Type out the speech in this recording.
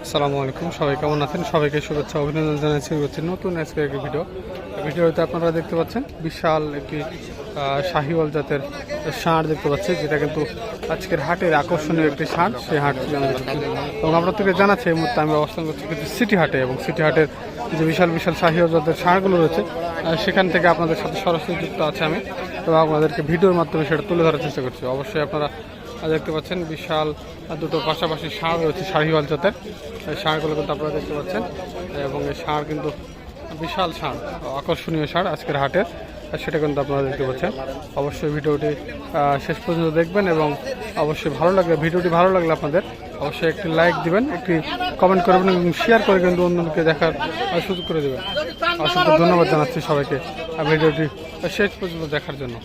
আসসালামু আলাইকুম, সবাই কেমন আছেন? সবাইকে শুভেচ্ছা অভিনন্দন জানাচ্ছি। হচ্ছে নতুন আজকে একটি ভিডিওতে আপনারা দেখতে পাচ্ছেন বিশাল একটি শাহিওয়াল জাতের ষাঁড় দেখতে পাচ্ছি, যেটা কিন্তু আজকের হাটের আকর্ষণীয় একটি ষাঁড়। সেই হাটটি আমি দেখছি এবং আপনাদেরকে জানাচ্ছি এই মুহূর্তে আমি অবস্থান করছি কিন্তু সিটি হাটে, এবং সিটি হাটের যে বিশাল বিশাল শাহিওয়াল জাতের ষাঁড়গুলো রয়েছে সেখান থেকে আপনাদের সাথে সরাসরি যুক্ত আছে আমি, এবং আপনাদেরকে ভিডিওর মাধ্যমে সেটা তুলে ধরার চেষ্টা করছি। অবশ্যই আপনারা দেখতে পাচ্ছেন বিশাল দুটো পাশাপাশি ষাঁড় রয়েছে শাহিওয়াল জাতের। এই ষাঁড়গুলো কিন্তু আপনারা দেখতে পাচ্ছেন, এবং এই ষাঁড় কিন্তু বিশাল ষাঁড়, আকর্ষণীয় ষাঁড় আজকের হাটে, সেটা কিন্তু আপনারা দেখতে পাচ্ছেন। অবশ্যই ভিডিওটি শেষ পর্যন্ত দেখবেন, এবং অবশ্যই ভিডিওটি ভালো লাগলে আপনাদের অবশ্যই একটি লাইক দিবেন, একটি কমেন্ট করবেন এবং শেয়ার করে কিন্তু অন্যকে দেখার সুযোগ করে দেবেন। অসংখ্য ধন্যবাদ জানাচ্ছি সবাইকে ভিডিওটি শেষ পর্যন্ত দেখার জন্য।